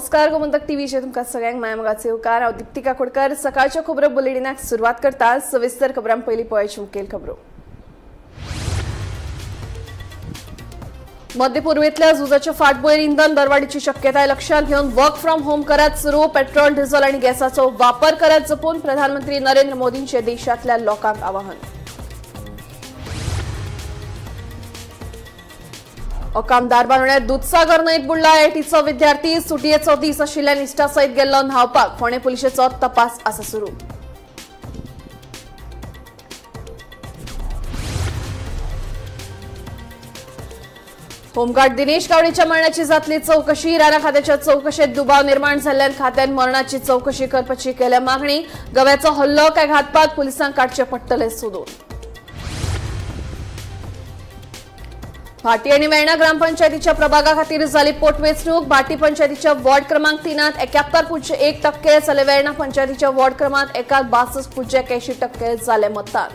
नमस्कार गोमंतक टीव्हीचे तुमकां सगळ्यांक मायमोगाचे उपकार। हांव दीप्तिका कोडकर। सकाळच्या खबरो बुलेटिनाक सुरवात करता। सविस्तर खबरां पयलीं पळोवया मुखेल खबरो। मध्य पूर्वेतल्या झुजाच्या फाटभुंयेर इंधन दरवाडीची शक्यताय लक्षात घेवन वर्क फ्रॉम होम करात सुरू। पेट्रोल डिझेल आनी गॅसाचो वापर करात जपून प्रधानमंत्री नरेंद्र मोदींचे देशातल्या लोकांक आवाहन। ओकाम दारबांदोड्यात दूधसागर न्हंयत बुडला। आयआयटीचो विद्यार्थी सुटयेचो दीस आशिल्ल्यान इश्टा सयत गेल्लो न्हावपाक। फोंडे पुलिशेचो तपास आसा सुरू। होमगार्ड दिनेश गावडेच्या मरणाची जातली चौकशी। राणा खात्याच्या चौकशेत दुबाव निर्माण जाल्ल्यान खात्यान मरणाची चौकशी करपाची केल्या मागणी। गव्याचो हल्लो काय घातपात पुलिसांक काडचे पडटले सोदून। भाटी आणि वेर्णा ग्रामपंचायतीच्या प्रभागा खातीर जाली पोटवेंचणूक। भाटी पंचायतीच्या वॉर्ड क्रमांक 3त 71.1% जाले। वेर्णा पंचायतीच्या वॉर्ड क्रमांक 1त 62.81% जाले मतदान।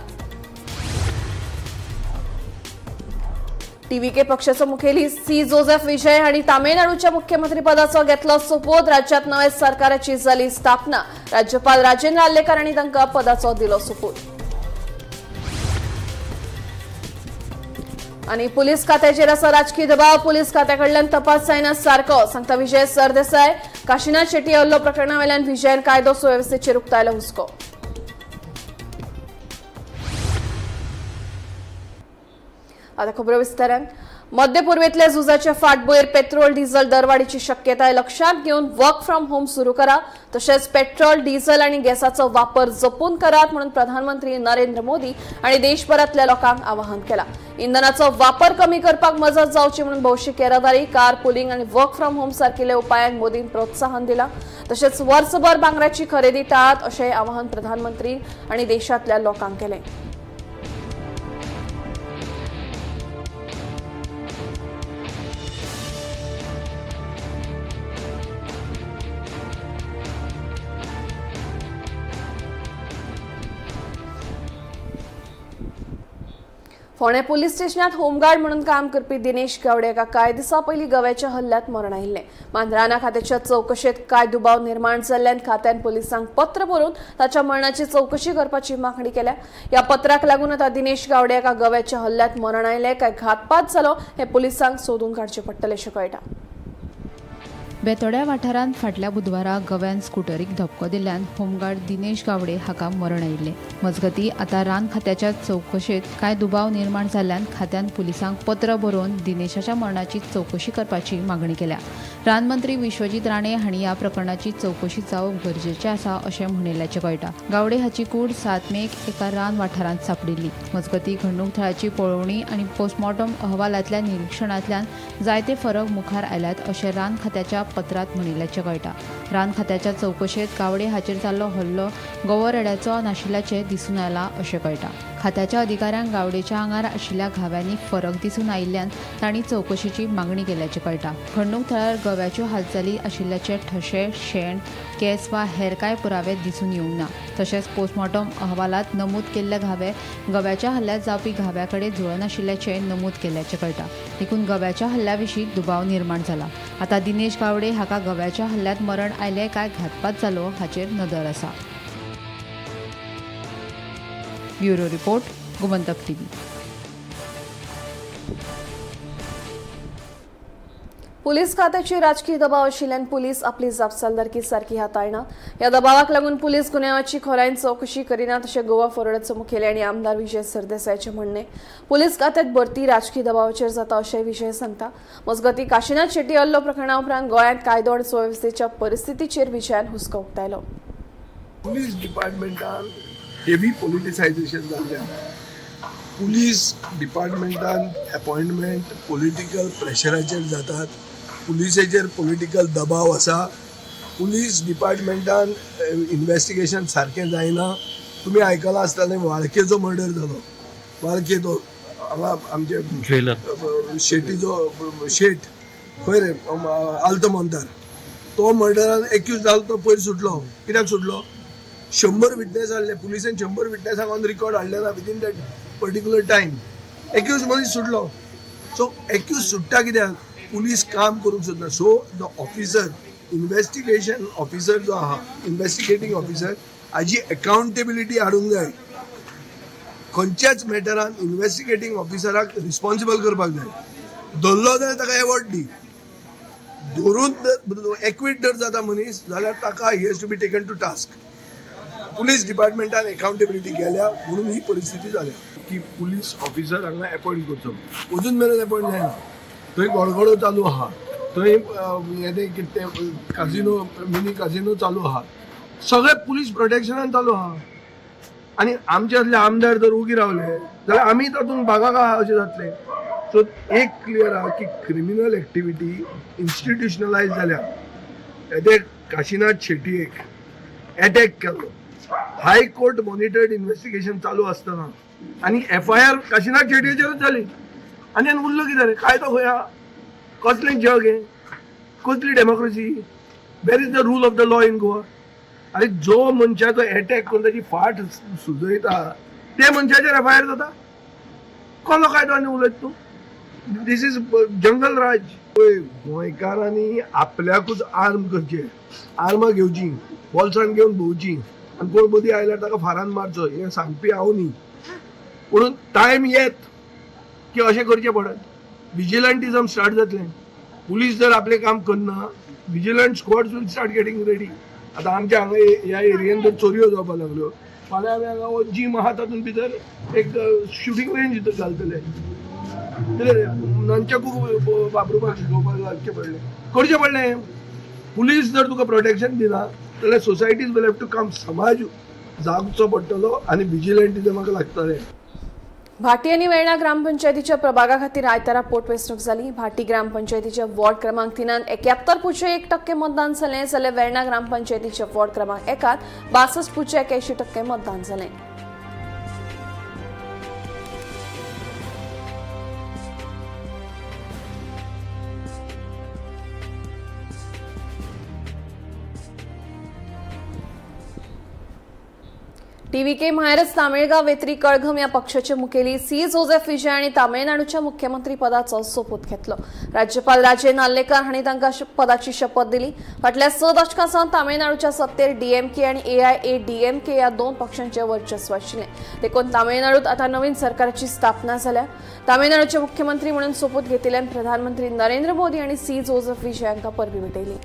टीव्हीके पक्षाचो मुखेली सी जोसेफ विजय हांणी तामिळनाडूच्या मुख्यमंत्री पदाचो घेतलो सोपूत। राज्यात नव्या सरकाराची जाली स्थापना। राज्यपाल राजेंद्र आर्लेकर हांणी तांकां पदाचो दिलो सोपूत। आणि पुलीस खात्याचेर आसा राजकीय दबाव। पुलीस खात्याकडल्यान तपास जायना सारको सांगता विजय सरदेसाय। काशीनाथ शेट्टी हल्लो प्रकरणावेल्यान विजयन कायदो सुवेवस्थेचेर उक्तायलो हुस्को। आता खबरो विस्तारान। मध्य पूर्वेतल्या झुजाच्या फाटभुंयेर पेट्रोल डिझेल दरवाडीची शक्यताय लक्षात घेवन वर्क फ्रॉम होम सुरू करा। तशेंच पेट्रोल डिझेल आनी गॅसाचो वापर जपून करात म्हणून प्रधानमंत्री नरेंद्र मोदी हांणी देशभरातल्या लोकांक आवाहन केला। इंधनाचो वापर कमी करपाक मजत जावची म्हणून भौशीक येरादारी, कार पुलिंग आनी वर्क फ्रॉम होम सारकिल्या उपायांक मोदीन प्रोत्साहन दिला। तशेंच वर्सभर भांगराची खरेदी टाळात अशें आवाहन प्रधानमंत्री हांणी देशातल्या लोकांक केलें। फोंडे पुलीस स्टेशनात होमगार्ड म्हणून काम करपी दिनेश गावडे एका कांय दिसा पयलीं गव्याच्या हल्ल्यांत मरण आयिल्लें। मात राणा खात्याच्या चौकशेत काय दुबाव निर्माण जाल्ल्यान खात्यान पुलिसांक पत्र बरोवन ताच्या मरणाची चौकशी करपाची मागणी केल्या। ह्या पत्राक लागून आता दिनेश गावडे एका गव्याच्या हल्ल्यांत मरण आयिल्लें काय घातपात जालो हे पुलिसांक सोदून काडचें पडटलें अशें कळटा। बेतोड्या वाठारांत फाटल्या बुधवारा गव्यान स्कुटरीक धपको दिल्ल्यान होमगार्ड दिनेश गावडे हाका मरण आयिल्लें। मजगती आता रान खात्याच्या चौकशेत काय दुबाव निर्माण जाल्ल्यान खात्यान पुलिसांक पत्र बरोवन दिनेशाच्या मरणाची चौकशी करपाची मागणी केल्या। रान मंत्री विश्वजीत राणे हांणी ह्या प्रकरणाची चौकशी जावप गरजेचें आसा अशें म्हणिल्ल्याचें कळटा। गावडे हाची कूड 7 मेक एका रान वाठारांत सापडिल्ली। मजगती घडणूक थळाची पळोवणी आनी पोस्टमॉर्टम अहवालांतल्या निरीक्षणांतल्यान जायते फरक मुखार आयल्यात अशें रान खात्याच्या पत्रात म्हणिल्ल्याचें कळटा। रान खात्याच्या चौकशेत गावडे हाचेर जाल्लो हल्लो गोवर रेड्याचो नाशिल्ल्याचें दिसून आयलां अशें कळटा। खात्याच्या अधिकाऱ्यांक गावडेच्या आंगार आशिल्ल्या घाव्यांनी फरक दिसून आयिल्ल्यान तांणी चौकशीची मागणी केल्याचें कळटा। घडणूक थळार गव्याच्यो हालचाली आशिल्ल्याचे ठशे, शेण, केस वा हेर कांय पुरावे दिसून येवंक ना। तशेंच पोस्टमॉर्टम अहवालात नमूद केल्ले घावे गव्याच्या हल्ल्यांत जावपी घाव्याकडे जुळनाशिल्ल्याचें नमूद केल्ल्याचें कळटा। देखून गव्याच्या हल्ल्या विशीं दुबाव निर्माण जाला। आता दिनेश गावडे हाका गव्याच्या हल्ल्यांत मरण आयलें काय घातपात जालो हाचेर नदर आसा। Bureau report, Gomantak TV. Police खात्याची राजकीय दबाव आशिल्ल्यान पुलीस आपली जापसालदारकी सारकी हाताळना। ह्या दबावाक लागून पुलीस गुन्यांवाची खोलायेन चौकशी करिनात अशें गोवा फॉरवर्डचे मुखेली आनी आमदार विजय सरदेसायचें म्हणणें। पुलीस खात्यांत भरती राजकीय दबावाचेर जाता अशेंय विजय सांगता। मजगती काशीनाथ शेट्टी हल्लो प्रकरणा उपरांत गोंयांत कायदो आनी सुवेवस्थेच्या परिस्थितीचेर विजयान हुस्को उक्तायलो। पुलीस डिपार्टमेंटान हेवी पॉलिटिसायझेशन जाल्ल्यान पुलीस डिपार्टमेंटान अपॉइंटमेंट पॉलिटिकल प्रेशराचेर जातात। पुलिसेचेर पॉलिटिकल दबाव आसा। पुलीस डिपार्टमेंटान इन्व्हेस्टिगेशन सारकें जायना। तुमी आयकलां आसतलें वाळकेचो मर्डर जालो। वाळके तो हांगा आमचे शेटीचो शेट खंय रे आल्तमोंतार तो मर्डरान एक्यूज जालो तो पयर सुटलो। कित्याक सुटलो? 100 विटनेस हाडले पुलिसेन 100 विटनेसांक ऑन रिकॉर्ड हाडले ना within that particular time accused मनीस सुटलो। सो एक्यूज सुट्टा कित्याक पुलीस काम करूंक सोदना। So the officer investigation officer जो आहा इन्व्हेस्टिगेटिंग ऑफिसर हाजी अकाउंटेबिलिटी हाडूंक जाय. खंयच्याच मॅटरान इन्व्हेस्टिगेटिंग ऑफिसराक रिस्पॉन्सिबल करपाक जाय. धरलो जाल्यार ताका एवॉर्ड दी. धरून एक्वीट जर जाता मनीस जाल्यार ताका ही has to be taken to task. Police डिपार्टमेंटान अकाउंटेबिलिटी केल्या म्हणून ही परिस्थिती जाल्या की पुलीस ऑफिसर हांगा अपॉयंट करचो. अजून मेरेन अपॉयंट जायना. थंय गडगडो चालू आहा. थंय काजिनो मिनी काजिनो चालू आहा. सगळे पुलीस प्रोटेक्शनान चालू आहा. आनी आमचे असले आमदार जर उगी रावले जाल्यार आमी तातूंत भागाक आहा अशें जातलें. सो एक क्लियर आहा की क्रिमिनल एक्टिविटी इन्स्टिट्युशनलायज जाल्या. ते काशीनाथ शेट्येक अटॅक केलो. हाय कोर्ट मॉनिटर्ड इन्व्हेस्टिगेशन चालू आसतना आनी FIR काशीनाथ शेट्येचेरच जाली. आनी उरलो कितें जालें? काय तो खंय आहा? कसलें जग हें? कसली democracy? Where is the rule of the law in Goa? अरे जो मनशाचो अटॅक करून ताची फाट सुजयता ते मनशाचेर FIR जाता? कसलो कायदो आनी उलयता तूं? दीस इज जंगल राज. गोंयकारांनी आपल्याकूच आर्म करचे, आर्मां घेवची, बॉल्सान घेवन भोंवची आनी कोण मदीं आयल्यार ताका फारान मारचो हें सांगपी हांव न्ही. म्हणून टायम येत की अशें करचें पडत. विजिलंटिझम स्टार्ट जातलें. पुलीस जर आपलें काम करना vigilant squads will start getting ready. आतां आमच्या हांगा ह्या एरियेन जर चोरयो जावपाक लागल्यो फाल्यां आमी हांगा जीम आहा तातूंत भितर एक शुटींग रेंज घालतले. नंचकूक वापरपाक शिकोवपाक लागचें पडलें, करचें पडलें. पुलीस जर तुका प्रोटेक्शन दिना जाल्यार societies will have to come. समाज जागचो पडटलो आनी विजिलंटिझमाक लागतलें. भाटी आनी वेर्णा ग्रामपंचायतीच्या प्रभागा खातीर आयतारा पोटवेंचणूक जाली. भाटी ग्रामपंचायतीच्या वॉर्ड क्रमांक 3 71.1% मतदान जालें जाल्यार वेर्णा ग्रामपंचायतीच्या वॉर्ड क्रमांक 1 62.81% मतदान जालें. TVK माहेरच तामिळगाव वेतरी कळघम या पक्षाचे मुखेली C. जोसेफ विजय आणि तामिळनाडूच्या मुख्यमंत्री पदाचो सोपूत घेतलो. राज्यपाल राजे नार्लेकर हांणी तांकां पदाची शपथ दिली. फाटल्या 6 दशकां सावन तामिळनाडूच्या सत्तेर DMK आनी AIADMK ह्या 2 पक्षांचें वर्चस्व आशिल्लें. देखून तामिळनाडूत आतां नवीन सरकाराची स्थापना जाल्या. तामिळनाडूचे मुख्यमंत्री म्हणून सोपूत घेतिल्ल्यान प्रधानमंत्री नरेंद्र मोदी आनी C. जोसेफ विजय हांकां परबीं भेटयली.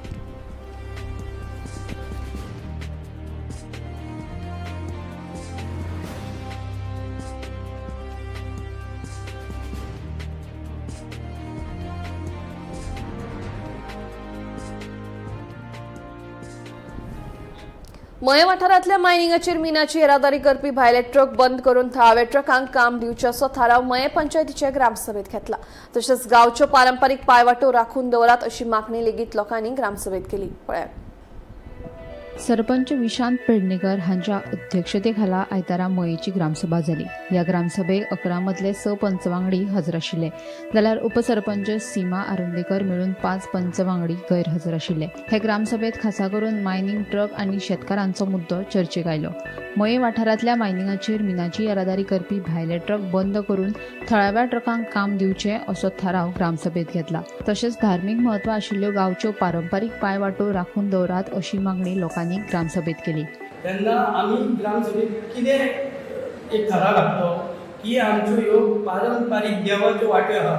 मये वाठारांतल्या मायनिंगाचेर मिनाची येरादारी करपी भायले ट्रक बंद करून थळाव्या ट्रकांक काम दिवचे असो थाराव मये पंचायतीचे ग्रामसभेत घेतला. तशेंच गांवच्यो पारंपारीक पायवाटो राखून दवरात अशी मागणी लेगीत लोकांनी ग्रामसभेत केली. पळयात. सरपंच विशांत पेडणेकर हांच्या अध्यक्षतेखाला आयतारा मयेची ग्रामसभा जाली. ह्या ग्रामसभेक 11 मदले 6 पंचवांगडी हजर आशिल्ले जाल्यार उपसरपंच सीमा आरुंदेकर मेळून 5 पंचवांगडी गैरहजर आशिल्ले. हे ग्रामसभेत खासा करून मायनिंग ट्रक आनी शेतकारांचो मुद्दो चर्चेक आयलो. मये वाठारांतल्या मायनिंगाचेर मिनाची येरादारी करपी भायले ट्रक बंद करून थळाव्या ट्रकांक काम दिवचे असो थाराव ग्रामसभेत घेतला. तशेंच धार्मीक म्हत्व आशिल्ल्यो गांवच्यो पारंपारीक पायवाटो राखून दवरात अशी मागणी लोकांनी ग्रामसभेत केली. तेन्ना आमी ग्रामसभेत कितें एक थाराव घातलो की आमच्यो ह्यो पारंपारीक देवाच्यो वाट्यो आहा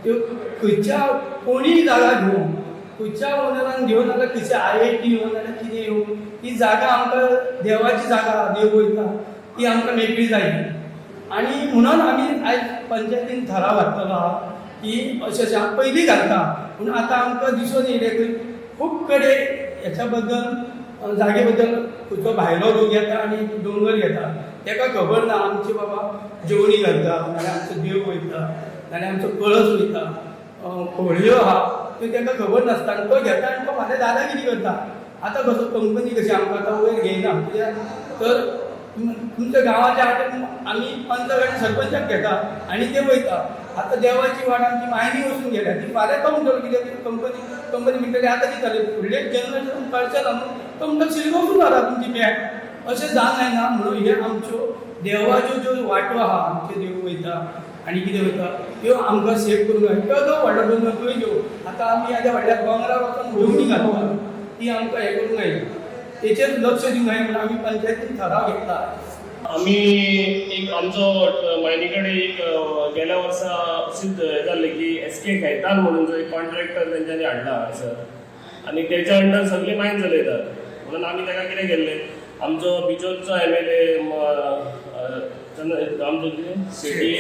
त्यो खंयच्या कोणीय जागा घेवन खंयच्या ओनरान घेवन नाल्यार खंयच्या IIT येवन नाल्यार कितें येवन ती जागा आमकां देवाची जागा देव वयता ती आमकां मेकळी जाय. आनी म्हणून आमी आयज पंचायतीन थाराव घातलेलो आहा की अशें पयलीं घालता पूण आतां आमकां दिसून येयलें की खूब कडेन हेच्या बद्दल जागे बद्दल खंयचो भायलो लोक येता आनी दोंगर येता ताका खबर ना आमची बाबा जेवणी घालता नाल्यार आमचो देव वयता नाल्यार आमचो कळस वयता खोळयो आहा त्यो ताका खबर नासता आनी तो घेता आनी तो फाल्यां दादागिरी करता. आतां कसो कंपनी कशी आमकां आतां वयर घेयना कित्याक तर तुमच्या गांवाच्या आमी पंच आनी सरपंचाक घेता आनी ते वयता. आतां देवाची वाट आमची मायनी वचून गेल्या ती फाल्यां तो म्हणटलो कित्याक कंपनी म्हणटली आतां कितें जालें फुडले जनरेशन कळचें ना तो म्हणटा शिरगो वचून रावता तुमची बॅग अशें जावंक जायना. म्हणून हे आमच्यो देवाच्यो ज्यो वाटो आहा आमचे देव वयता आनी कितें वयता त्यो आमकां सेव करूंक जाय. तो व्हडलो दोंगर थंय घेवं. आतां आमी आतां व्हडल्या दोंगरार वचून जेवणी घालता ती आमकां हें करूंक जाय तेचेर लक्ष दिवंक जाय म्हणून आमी पंचायतीन ठराव घेतला. आम्ही एक आमचो मायनीकडे एक गेल्या वर्सा अशीच जाल्लें की SK खैतान म्हणून जो एक कॉन्ट्रॅक्टर तेंच्यांनी हाडला हांगासर आनी तेच्या अंडर सगळी मायन चलयतात म्हणून आमी ताका कितें केल्लें आमचो बिचोलचो MLA आमचो शेट्टी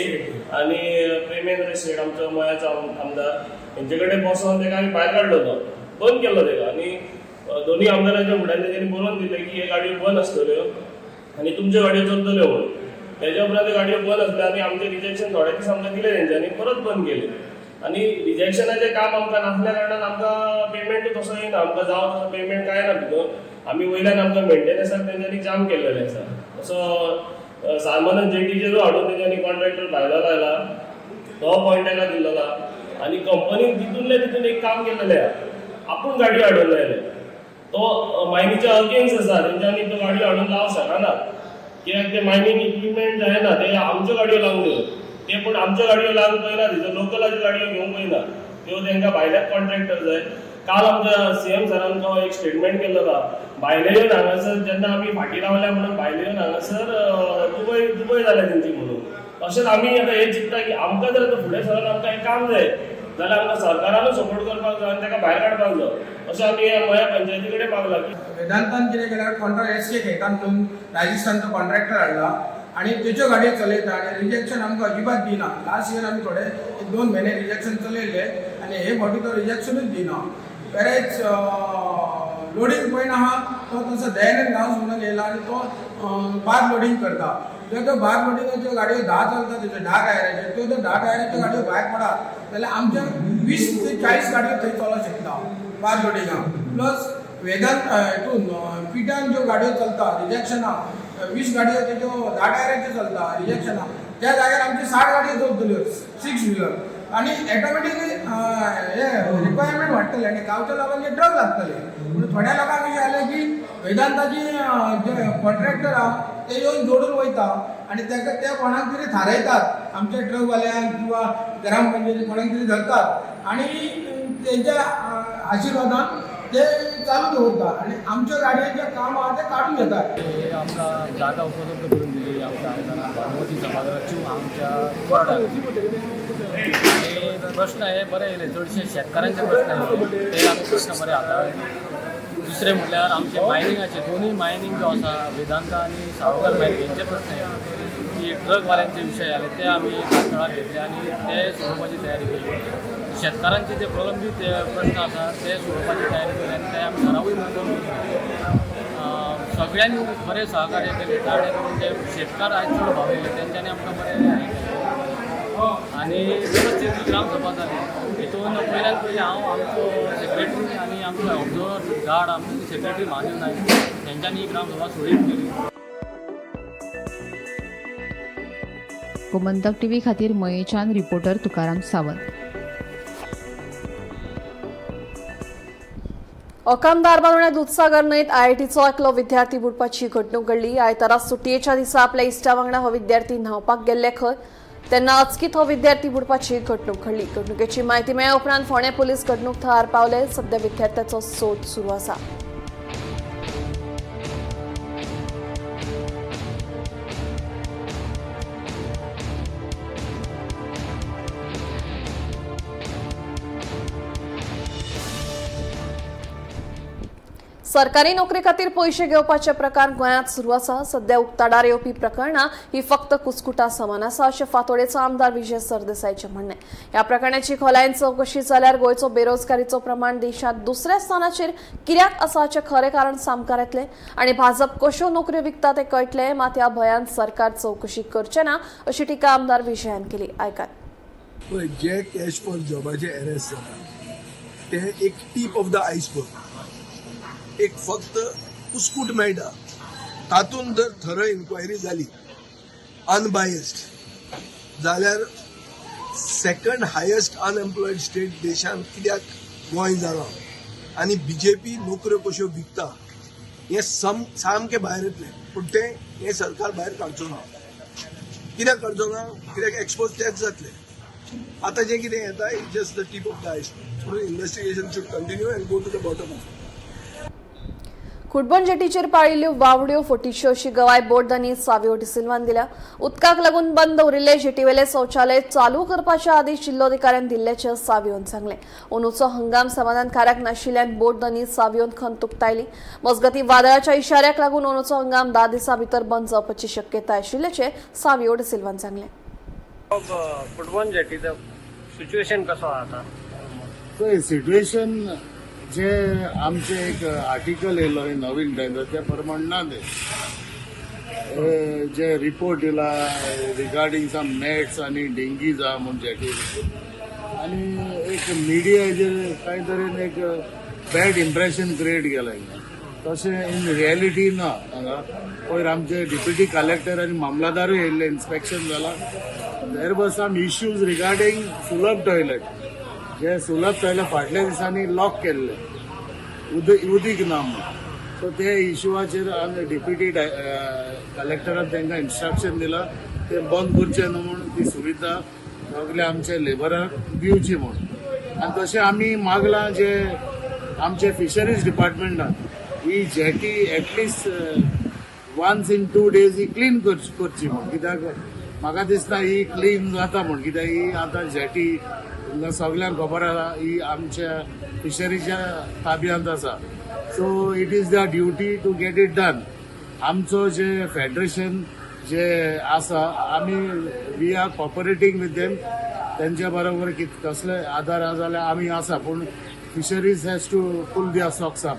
आनी प्रेमेंद्र शेट आमचो मयाचो आमदार तेंचे कडेन बसोन ताका आमी भायर काडलो तो बंद केलो ताका आनी दोन्ही आमदारांच्या फुड्यान तेंच्यांनी बरोवन दिलें की हे गाडयो बंद आसतल्यो आनी तुमच्यो गाडयो चलतल्यो म्हणून तेच्या उपरांत गाडयो बंद आसल्यो आनी आमचें रिजेक्शन थोडे दीस आमकां दिलें तेंच्यांनी परत बंद केलें आनी रिजेक्शनाचें काम आमकां नासल्या कारणान आमकां पेमेंट तसो येना आमकां जावं तसो पेमेंट कांय ना भितर आमी वयल्यान आमकां मेंटेनन्साक तेंच्यांनी जाम केल्लेलें आसा तसो सामानच जेटीचेरू हाडून तेंच्यांनी कॉन्ट्रॅक्टर भायलो लायला तो पॉयंट ताका दिल्लो आनी कंपनीन तितूंतले तितून एक काम केल्लेलें आहा आपूण गाडयो हाडून लायले तो मायनीच्या अगेन्स्ट आसा तेंच्यांनी तो गाडयो हाडून लावंक शकना कित्याक ते मायनींग इक्विपमेंट जायना ते आमच्यो गाडयो लावंक दिल्यो ते पूण आमच्यो गाडयो लावंक पळयना तिच्यो लोकलाच्यो गाडयो घेवंक पळयना त्यो तांकां भायल्याक कॉन्ट्रॅक्टर जाय. काल आमच्या CM सरान तो एक स्टेटमेंट केल्लो आसा भायले येवन हांगासर जेन्ना आमी फाटीं रावल्या म्हणून भायले येवन हांगासर दुबय जाल्या तेंची म्हणून तशेंच आमी आतां हें चिंतता की आमकां जर आतां फुडें सरून आमकां हें काम जाय जाल्यार आमकां सरकारानूच सपोर्ट करपाक जाय आनी ताका भायर काडपाक जाय अशें आमी गोंया पंचायती कडेन मागला. वेदांतान कितें केल्यार कॉन्ट्रॅक्ट SK खैतान म्हणून राजस्थानचो कॉन्ट्रॅक्टर हाडला आनी तेच्यो गाडयो चलयता आनी रिजेक्शन आमकां अजिबात दिना. लास्ट इयर आमी थोडे 1-2 म्हयने रिजेक्शन चलयले आनी हे फावटी तो रिजेक्शनूच दिना. वेरेज लोडिंग पॉयंट आहा तो तसो दयानंद गांवस म्हणून येयला आनी तो बार लोडिंग करता. जर तो बार लोडिंगाच्यो गाडयो 10 चलता तेच्यो 10 टायराच्यो त्यो 10 टायराच्यो गाडयो भायर पडात जाल्यार आमच्या 20 ते 40 गाडयो थंय चलोंक शकता बार लोडिंगाक. प्लस वेदांत हितून पिटान ज्यो गाडयो चलता रिजेक्शनाक 20 गाडयो तेज्यो 10 टायराच्यो चलता रिजेक्शनाक त्या जाग्यार आमच्यो 60 गाडयो चलतल्यो 6 व्हिलर आनी ऑटोमॅटिकली हे रिक्वायरमेंट वाडटले आनी गांवच्या लोकांचे ट्रक लागतले. पूण थोड्या लोकांक अशें जालें की वेदांताची जे कॉन्ट्रॅक्टर आहा ते येवन जोडून वयता आनी ताका ते कोणाक तरी थारयतात आमच्या ट्रकवाल्यांक किंवा ग्रामपंचायती कोणाक तरी धरतात आनी तेंच्या आशिर्वादान ते चालू दवरता आनी आमच्या गाडयांचें काम आहा तें काडून घेतात. आमकां जागा उपलब्ध करून दिली आमच्या आयदनां बानुमती समाजाच्यो आमच्या वार्डाक आनी प्रश्न हे बरे येयले चडशे शेतकारांचे प्रश्न येयले ते आमी प्रश्न बरे हाताळ्ळे. दुसरे म्हणल्यार आमचे मायनिंगाचे दोनूय मायनिंग जो आसा वेदांता आनी सावकार मायनिंग हेंचे प्रश्न येयले की ट्रकवाल्यांचे विशय आले ते आमी कातळार घेतले आनी ते सोडोवपाची तयारी केली. शेतकारांचे जे प्रलंबीत प्रश्न आसा ते सोडोवपाची तयारी केली आनी ते आमी ठरावूय मंजूर केले. सगळ्यांनी बरें सहकार्य केलें जेणे करून जे शेतकार आयज चड भाविल्ले तेंच्यांनी आमकां बरें हें केलें आनी वेवस्थीत ग्रामसभा जाली. हितून पयल्यान पयलीं हांव आमचो सेक्रेटरी आनी आमचो ऑब्जर्वर गार्ड आमचो सेक्रेटरी महादेव नायक तेंच्यांनी ही ग्रामसभा सोडीत केली. गोमंतक TV खातीर मयेच्यान रिपोर्टर तुकाराम सावंत. ओकाम दारबांदोड्या दूधसागर न्हंयत IITचो एकलो विद्यार्थी बुडपाची घडणूक घडली. आयतारा सुटयेच्या दिसा आपल्या इश्टा वांगडा हो विद्यार्थी न्हावपाक गेल्ले खंय तेन्ना अचकीत हो विद्यार्थी बुडपाची घडणूक घडली. घडणुकेची म्हायती मेळ्ळे उपरांत फोंडे पुलीस घडणूक थळार पावले. सध्या विद्यार्थ्याचो सोद सुरू आसा. सरकारी नोकरी खातीर पयशे घेवपाचे प्रकार गोंयांत सुरू आसा. सध्या उक्ताडार येवपी प्रकरणां ही फक्त कुस्कुटा समान आसा अशें फातोडेचो आमदार विजय सरदेसायचें म्हणणें. ह्या प्रकरणाची खोलायेन चवकशी जाल्यार गोंयचो बेरोजगारीचो प्रमाण देशांत दुसऱ्या स्थानाचेर कित्याक आसा हाचें खरें कारण सामकार येतलें आनी भाजप कश्यो नोकऱ्यो विकता तें कळटलें. मात ह्या भंयान सरकार चवकशी करचें ना अशी टिका आमदार विजयान केली. आयकात. जे कॅश फॉर जॉबाचे अरेस्ट जाता ते एक टीप ऑफ द आयसबर्ग एक फक्त कुस्कूट मेळटा तातूंत जर थरो इन्क्वायरी जाली अनबायस्ड जाल्यार सेकंड हायेस्ट अनएम्प्लॉयड स्टेट देशांत कित्याक गोंय जालां आनी BJP नोकऱ्यो कश्यो विकता हें सामकें भायर येतलें. पूण तें हें सरकार भायर काडचो ना. कित्याक काडचो ना कित्याक एक्सपोज तेच जातले. आतां जें कितें येता it just the tip of the iceberg. म्हणून investigation should continue and go to the bottom of it. Football जेटीचेर पाळिल्ल्यो वावड्यो फटीच्यो अशी गवाय बोर्डांनी सावी ओटी सिल्वान दिल्या. उदकाक लागून बंद उरिल्ले जेटीवेले शौचालय चालू करपाचे आदेश जिल्लोधिकाऱ्यान दिल्ल्याचे सावियोन सांगले. अंदूचो हंगाम समाधानकारक नाशिल्ल्यान बोर्डांनी सावियोन खंत उक्तायली. मजगती वादळाच्या इशाऱ्याक लागून अंदूचो हंगाम 10 दिसां भितर बंद जावपाची शक्यताय आशिल्ल्याचे सावी ओटी सिल्वान सांगले. फुटबॉल जेटीचं सिच्युएशन कसं आता तो सिच्युएशन जे आमचे एक आर्टिकल येयलो नवीन टायम्स त्या प्रमाण ना जे रिपोर्ट येला रिगार्डिंग सम नेट्स आणि डेंगी जा म्हूण जेटी आणि एक मिडिया हेजेर कांय तरेन एक बॅड इम्प्रेशन क्रिएट केलां तशें इन रियलिटी ना हांगा पयर आमचे डिप्युटी कलेक्टर आनी मामलादारूय येयल्ले इन्स्पेक्शन जालां. There was some issues regarding Sulabh toilet जे सुलभ टॉयलेट फाटल्या दिसांनी लॉक केल्ले उदीक ना म्हणून. सो ते इश्यूवाचेर आमी डिप्युटी कलेक्टरान तांकां इन्स्ट्रक्शन दिलां ते बंद करचे न्हू म्हणून ती सुविधा सगळे आमचे लेबराक दिवची म्हणून. आनी तशें आमी मागलां जे आमचे फिशरीज डिपार्टमेंटान ही jetty at least once in 2 days ही क्लीन करची म्हणून. कित्याक म्हाका दिसता ही क्लीन जाता म्हणून कित्याक ही आतां जेटी तुमकां सगळ्यांक खबर आसा ही आमच्या फिशरीच्या ताब्यांत आसा. So it is the duty to get it done. आमचो जे फेडरेशन जे आसा आमी we are cooperating with them. तेंच्या बरोबर कसले आधार आसा जाल्यार आमी आसा पूण fisheries has to pull their socks up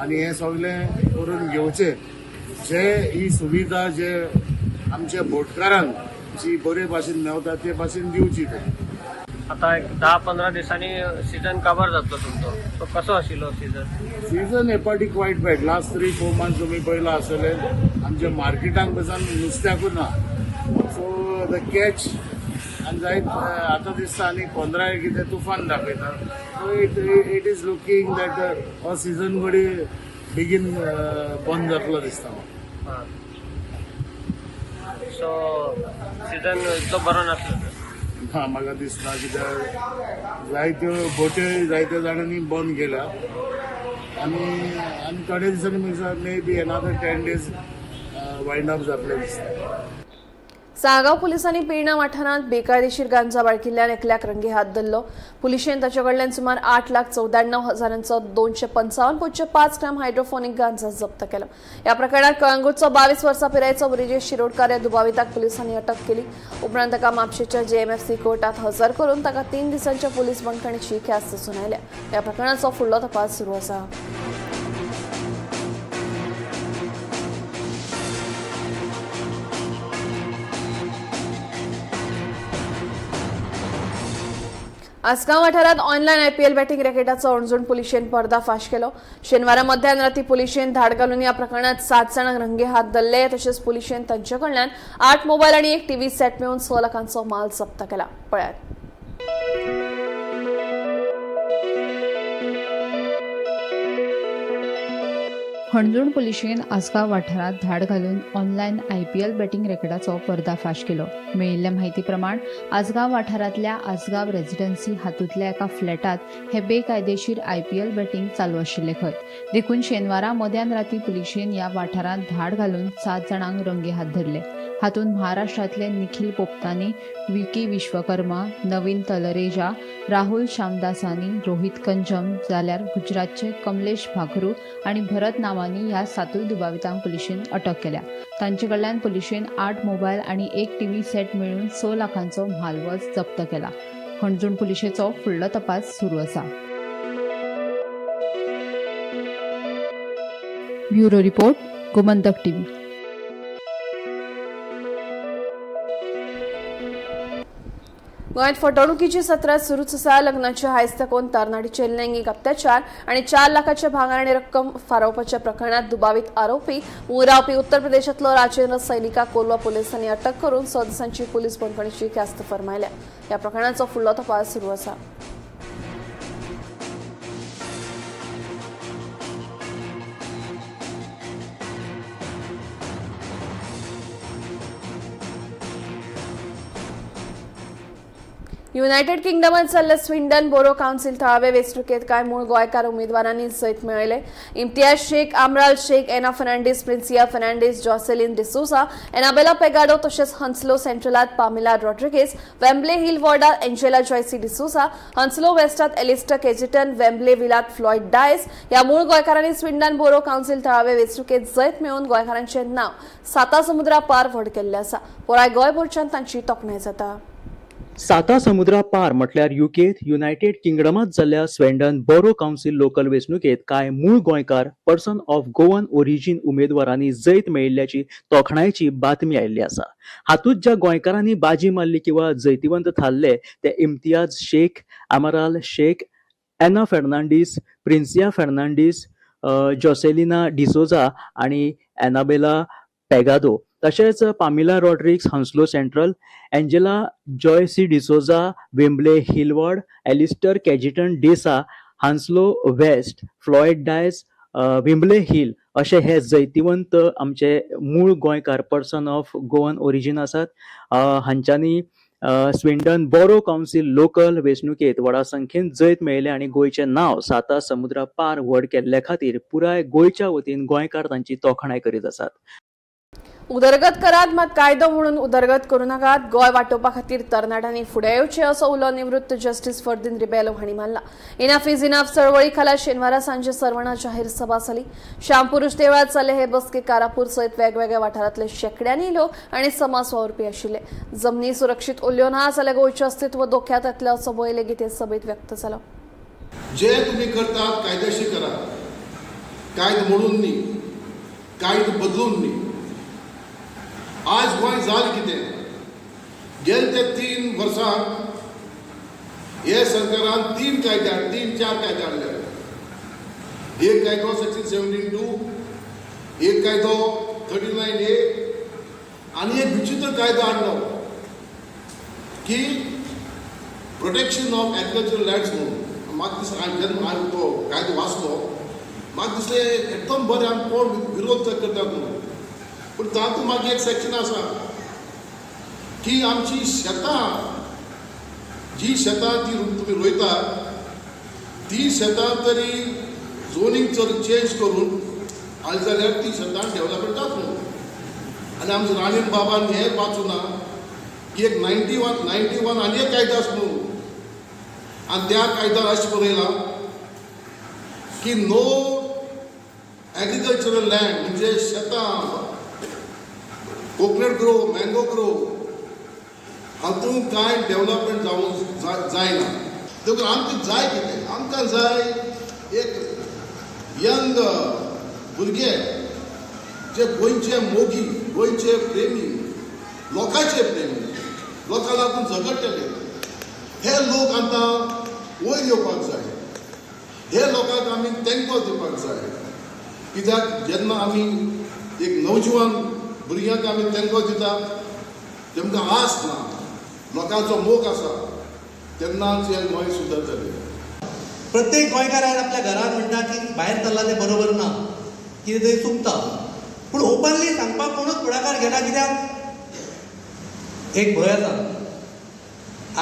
आनी हें सगळें करून घेवचें जे ही सुविधा जे आमच्या बोटकारांक जी बरे भाशेन मेवता ते भाशेन दिवची. आता एक 10-15 दिसांनी सीझन कव्हर जातो तुमचो. तो कसो आशिल्लो सीझन हे पाटीक वायट बॅड. लास्ट 3-4 months तुमी पयला आसले आमच्या मार्केटांक पसून नुस्त्याकूच ना. सो द कॅच आनी जायत आतां दिसता आनी 15 कितें तुफान दाखयता. So it is looking that हो सीझन घडी बेगीन बंद जातलो दिसता. सो सीझन तो बरो नासलो. हा म्हाका दिसता कित्याक जायत्यो बोट्यो जायत्या जाणांनी बंद केल्या आनी थोड्या दिसांनी may be another 10 days wind up जातलें दिसता. साळगांव पुलिसांनी पेरणा वाठारांत बेकायदेशीर गांजा बाळगिल्ल्यान एकल्याक रंगे हात धरलो. पुलिशेन ताचे कडल्यान सुमार 8,94,000 255.5 ग्राम हायड्रोफोनिक गांजा जप्त केलो. ह्या प्रकरणात कळंगूटचो 22 वर्सां पिरायेचो ब्रिजेश शिरोडकार ह्या दुबाविताक पुलिसांनी अटक केली. उपरांत ताका म्हापशेच्या JMFC कोर्टात हजर करून ताका 3 दिसांच्या पुलीस बंदखणीची ख्यास्त सुनायल्या. ह्या प्रकरणाचो फुडलो तपास सुरू आसा. आसगांव वाठारात ऑनलायन IPL बॅटिंग रॅकेटाचो अणजूण पुलिशेन पर्दाफाश केलो. शेनवारा मध्यान राती पुलिशेन धाड घालून ह्या प्रकरणात 7 जाणांक रंगे हात धरले. तशेंच पुलिशेन तांचे कडल्यान 8 मोबायल आनी एक TV सेट मेळून 6 लाखांचो माल जप्त केला. पळयात. हणजूण पुलिशेन आसगांव वाठारात धाड घालून ऑनलायन IPL बॅटिंग रॅकेटाचो पर्दाफाश केलो. मेळिल्ल्या म्हायती प्रमाण आसगांव वाठारांतल्या आसगांव रेजिडन्सी हातूंतल्या एका फ्लॅटात हे बेकायदेशीर IPL बॅटिंग चालू आशिल्ले खंय. देखून शेनवारा मध्यान राती पुलिशेन ह्या वाठारांत धाड घालून 7 जाणांक रंगे हात धरले. हातूंत महाराष्ट्रांतले निखिल पोपतानी, विकी विश्वकर्मा, नवीन तलरेजा, राहुल श्यामदासानी, रोहित कंजम जाल्यार गुजरातचे कमलेश भागरू आणि भरत नावानी ह्या 7 दुबावितांक पुलिशेन अटक केल्या. तांचे कडल्यान पुलिशेन 8 मोबायल आणि एक TV सेट मेळून 6 लाखांचो म्हालवज जप्त केला. हणजूण पुलिशेचो फुडलो तपास सुरू आसा. Bureau report, Gomantak TV. गोंयांत फटवणुकीची सत्रां सुरूच आसा. लग्नाच्या हायज तेकोन तरणाटीचेर लैंगीक अत्याचार आनी 4 लाखांचे भांगर आनी रक्कम फारोवपाच्या प्रकरणात दुबावीत आरोपी रावपी उत्तर प्रदेशांतलो राजेंद्र सैनिकाक कोलवा पुलिसांनी अटक करून 6 दिसांची पुलीस बंदखणीची ख्यास्त फरमायल्या. ह्या प्रकरणाचो फुडलो तपास सुरू आसा. युनायटेड किंगडमात जाल्ले स्विंडन बोरो काउन्सिल थळावे वेंचणुकेत कांय मूळ गोंयकार उमेदवारांनी जैत मेळयले. इम्तियाज शेख, आमराल शेख, एना फर्नांडीस, प्रिन्सिया फर्नांडीस, जॉसेलिन डिसोजा, एनाबेला पेगाडो तशेंच हंसलो सेंट्रलात पामिला रॉड्रिगेज, वेम्बले हिल वॉर्डात एंजेला जॉयसी डिसोजा, हंसलो वेस्टात एलिस्टर केजिटन, वेम्बले विलात फ्लॉयड डायस ह्या मूळ गोंयकारांनी स्विंडन बोरो काउन्सिल थळावे वेंचणुकेत जैत मेळोवन गोंयकारांचे नांव 7 समुद्रा पार व्हड केल्लें आसा. पुराय गोंयभरच्यान तांची तोखणाय जाता. 7 समुद्रा पार म्हटल्यार युकेत युनायटेड किंगडमात जाल्ल्या स्वेंडन बोरो काउन्सिल लोकल वेंचणुकेत कांय मूळ गोंयकार पर्सन ऑफ गोवन ओरिजीन उमेदवारांनी जैत मेळिल्ल्याची तोखणायेची बातमी आयिल्ली आसा. हातूंत ज्या गोंयकारांनी बाजी मारली किंवा जैतिवंत थारले ते इम्तियाज शेख, आमराल शेख, एना फर्नांडीस, प्रिन्सिया फर्नांडीस, जॉसेलिना डिसोजा आणि एनाबेला पेगादो, तशेंच Pamela Rodrigues Hounslow Central, Angela Joyce D'Souza, Wembley Hill ward, Alistair Cajetan D'Sa, Hounslow West, Floyd Dias, Wembley Hill अशे हे जैतिवंत आमचे मूळ गोंयकार पर्सन ऑफ गोवन ओरिजीन आसात. हांच्यांनी स्विंडन बोरो काउन्सिल लोकल वेंचणुकेत व्हडा संख्येन जैत मेळयले आनी गोंयचें नांव 7 समुद्रा पार व्हड केल्ले खातीर पुराय गोंयच्या वतीन गोंयकार तांची तोखणाय करीत आसात. उदरगत करात मात कायदो म्हणून उदरगत करू नाकात. गोंय वांटोवपा खातीर तरणाट्यांनी फुडें येवचें असो उलो निवृत्त जस्टीस फर्दीन रिबेलो हांणी मारला. इनाफ इज इनाफ चळवळी खाला शेनवारा सांजे सर्वणा जाहीर सभा जाली. श्यामपुरुष देवळात जाल्ले हे बसके कारापूर सयत वेगवेगळ्या वाठारांतले शेकड्यांनी लोक आनी समाज वावुरपी आशिल्ले. जमनी सुरक्षीत उरल्यो ना जाल्यार गोंयचें अस्तित्व धोक्यांत येतलें असो भंय लेगीत हे सभेत व्यक्त जालो. जे तुम्ही करतात कायदेशीर करा, कायद मोडून न्ही, कायद बदलून न्ही. आज गोंय जाल कितें? गेले ते 3 वर्सांत हे सरकारान 3 4 कायदे हाडले. एक कायदो सेक्शन 17(2), एक कायदो 39(a) आनी एक विचित्र कायदो हाडलो की प्रोटेक्शन ऑफ एग्रीकल्चरल लँड्स म्हणून. म्हाका दिसता जेन्ना तो कायदो वाचलो म्हाका दिसलें एकदम बरें आमी कोण विरोध करतात म्हणून. पूण तातूंत मागीर एक सेक्शन आसा की आमची शेतां, जी शेतां ती तुमी रोयतात ती शेतां तरी झोनींग चेंज करून हाल जाल्यार ती शेतां डेवलपमेंट जाता म्हणून. आनी आमच्या राणीन बाबान हें वाचूं ना की एक 91 आनी एक कायदो आसा म्हणून. आनी त्या कायद्यान अशें बरयलां की नो एग्रीकल्चरल लँड म्हणजे शेतां, कोकोनट ग्रो, मँगो ग्रो हातूंत कांय डेवलपमेंट जावंक जायना. देखून आमकां जाय कितें? आमकां जाय एक यंग भुरगे जे गोंयचे मोगी, गोंयचे प्रेमी, लोकांचे प्रेमी, लोकां लागून झगडटले. हे लोक आतां वयर येवपाक जाय. हे लोकांक आमी तेंको दिवपाक जाय. कित्याक जेन्ना आमी एक नवजवान भुरग्यांक आमी तेंको दिता, तेमकां आस ना, लोकांचो मोग आसा, तेन्नाच हें गोंय सुदारतलें. प्रत्येक गोंयकार आयज आपल्या घरान म्हणटा की भायर सरला तें बरोबर ना, कितें थंय चुकता. पूण ओपनली सांगपाक कोणूच फुडाकार घेना. कित्याक एक भंय आसा.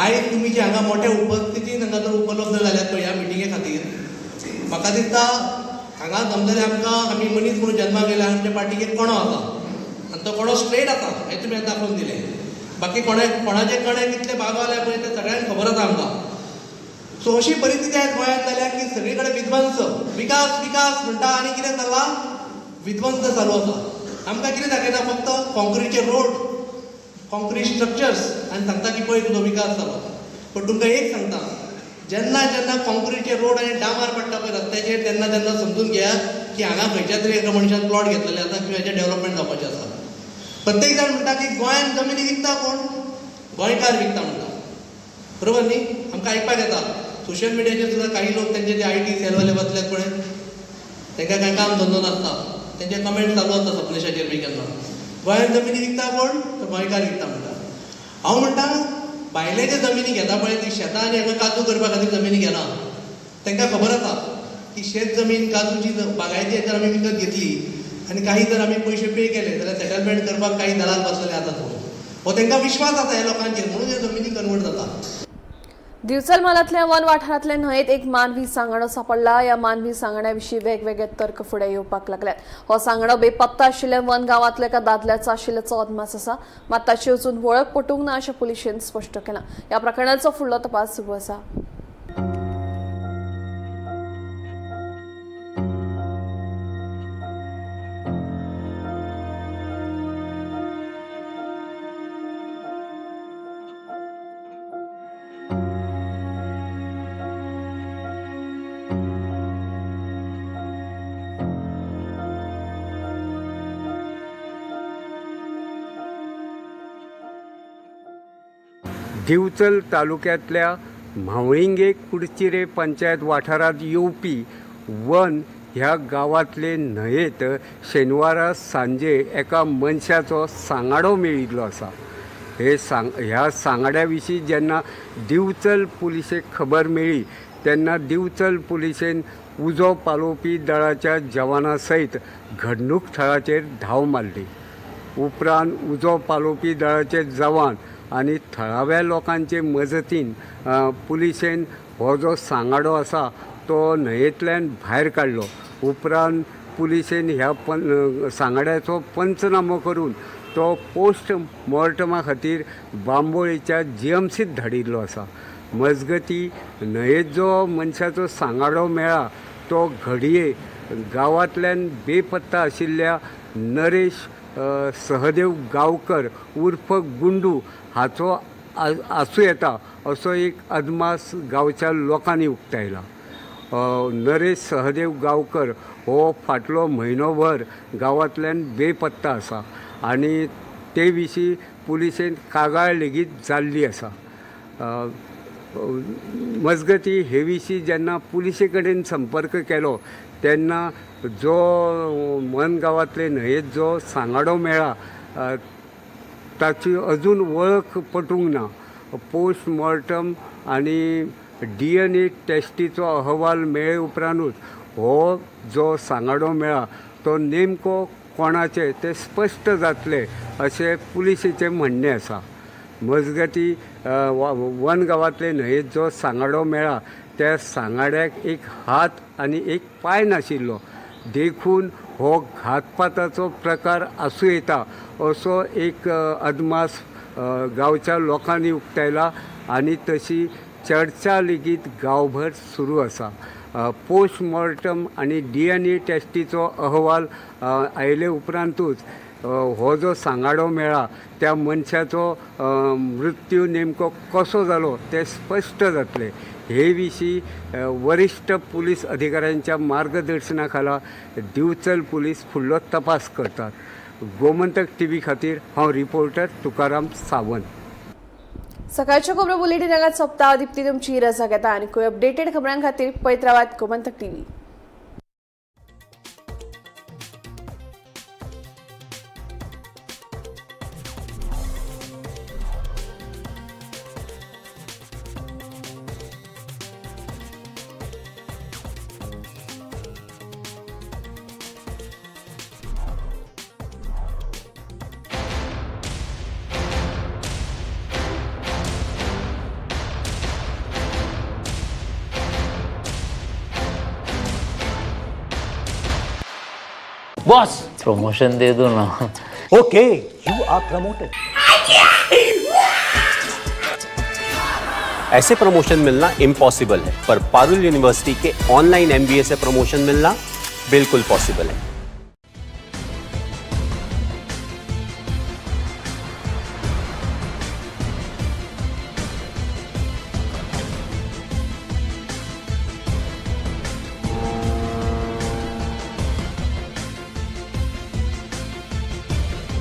आयज तुमी जे हांगा मोठ्या उपस्थितीन हांगा जर उपलब्ध जाल्यात पळय ह्या मिटिंगे खातीर, म्हाका दिसता हांगा समजले आमकां आमी मनीस म्हणून जल्माक येयला, आमच्या पाठीक एक कोणो आसा आनी तो कोणो स्ट्रेट आसा हें तुमी दाखोवन दिलें. बाकी कोणाचे कणे कितले भागवले पळय ते सगळ्यांक खबर आसा आमकां. सो अशी परिस्थिती आयज गोंयांत जाल्या की सगळे कडेन विध्वंस, विकास म्हणटा आनी कितें चल्ला? विध्वंस चालू आसा. आमकां कितें दाखयता? फक्त कॉन्क्रीटचे रोड, कॉन्क्रीट स्ट्रक्चर्स आनी सांगता की पळय तुजो विकास जालो. पण तुमकां एक सांगता, जेन्ना कॉन्क्रीटचे रोड आनी डांबर पडटा पळय रस्त्याचेर तेन्ना समजून घेयात की हांगा खंयच्या तरी एका मनशान प्लॉट घेतलेले आसा किंवा हेचें डेव्हलपमेंट जावपाचें आसा. प्रत्येक जाण म्हणटा की गोंयांत जमिनी विकता कोण? गोंयकार विकता म्हणटा. बरोबर न्ही? आमकां आयकपाक येता सोशल मिडियाचेर सुद्दां काही लोक तेंचे ते IT सेलवाले बसल्यात पळय, तांकां कांय काम धंदो नासता, तेंचे कमेंट चालू आसता सपनेशाचेर बी केन्ना. गोंयांत जमिनी विकता कोण? तर गोंयकार विकता म्हणटा. हांव म्हणटा भायले जे जमिनी घेता पळय ती शेतां आनी हांगा काजू करपा खातीर जमिनी घेना. तांकां खबर आसा की शेत जमीन काजूची बागायती जर आमी विकत घेतली आनी काही जर आमी पयशे पे केले जाल्यार सेटलमेंट करपाक काही दलाल बसलेले आसात. हो तांकां विश्वास आसा ह्या लोकांचेर, म्हणून ह्यो जमिनी कन्वर्ट जाता. दिवचल मालातल्या वन वाठारांतल्या न्हंयेत एक मानवी सांगणो सापडला. या मानवी सांगण्याविशीं वेगवेगळे तर्क फुडें येवपाक लागल्यात. हो सांगणो बेपत्ता आशिल्ल्या वन गांवांतल्या एका दादल्याचो आशिल्ल्याचो अदमास आसा. मात ताची अजून वळख पटूंक ना अशें पुलिशेन स्पश्ट केलां. ह्या प्रकरणाचो फुडलो तपास सुरू आसा. दिवचल तालुक्यातल्या म्हावळिंगे कुडचिरे पंचायत वाठारात येवपी वन ह्या गांवांतले न्हंयेत शेनवारा सांजे एका मनशाचो सांगाडो मेळिल्लो आसा. ह्या सांगाड्या विशीं जेन्ना दिवचल पुलिशेक खबर मेळ्ळी तेन्ना दिवचल पुलिशेन उजो पालोवपी दळाच्या जवानां सयत घडणूक थळाचेर धांव मारली. उपरांत उजो पालोवपी दळाचे जवान आनी थळाव्या लोकांचे मजतीन पुलिशेन हो जो सांगाडो आसा तो न्हंयेंतल्यान भायर काडलो. उपरांत पुलिशेन ह्या सांगाड्याचो पंचनामो करून तो पोस्ट मॉर्टमा खातीर बांबोळेच्या GMCत धाडिल्लो आसा. मजगती न्हंयेत जो मनशाचो सांगाडो मेळ्ळा तो घडये गांवांतल्यान बेपत्ता आशिल्ल्या नरेश सहदेव गांवकर उर्फ गुंडू हाचो आसूं येता असो एक अदमास गांवच्या लोकांनी उक्तायला. नरेश सहदेव गांवकर हो फाटलो म्हयनोभर गांवांतल्यान बेपत्ता आसा आनी ते विशीं पुलिशेन कागाळ लेगीत जाल्ली आसा. मजगती हे विशीं जेन्ना पुलिशे कडेन संपर्क केलो तेन्ना जो मन गांवांतले न्हंयेत जो सांगाडो मेळ्ळा ताची अजून वळख पटूंक ना. पोस्ट मॉर्टम आनी DNA टेस्टीचो अहवाल मेळे उपरांतूच हो जो सांगाडो मेळ्ळा तो नेमको कोणाचे ते स्पश्ट जातले अशें पुलिशेचें म्हणणें आसा. मजगती वन गांवांतले न्हंयेत जो सांगाडो मेळ्ळा त्या सांगाड्याक एक हात आनी एक पांय नाशिल्लो देखून हो घातपाताचो प्रकार आसूं येता असो एक अदमास गांवच्या लोकांनी उक्तायला आनी तशी चर्चा लेगीत गांवभर सुरू आसा. पोस्ट मॉर्टम आनी DNA टेस्टीचो अहवाल आयले उपरांतूच हो जो सांगाडो मेळ्ळा त्या मनशाचो मृत्यू नेमको कसो जालो ते स्पश्ट जातले. हे विशीं वरिश्ठ पुलीस अधिकाऱ्यांच्या मार्गदर्शना खाला दिवचल पुलीस फुडलो तपास करतात. गोमंतक TV खातीर हांव रिपोर्टर तुकाराम सावंत. सकाळच्या खबरो बुलेटिनांत सोंपता. दिप्ती तुमची रजा घेता आनी खंय अपडेटेड खबरां खातीर पळयत रावात गोमंतक TV. बॉस प्रमोशन दे दो ना. Okay, you are promoted. ऐसे प्रमोशन मिलना इम्पॉसिबल है, पर पारुल यूनिवर्सिटी के ऑनलाइन MBA से प्रमोशन मिलना बिल्कुल पॉसिबल है.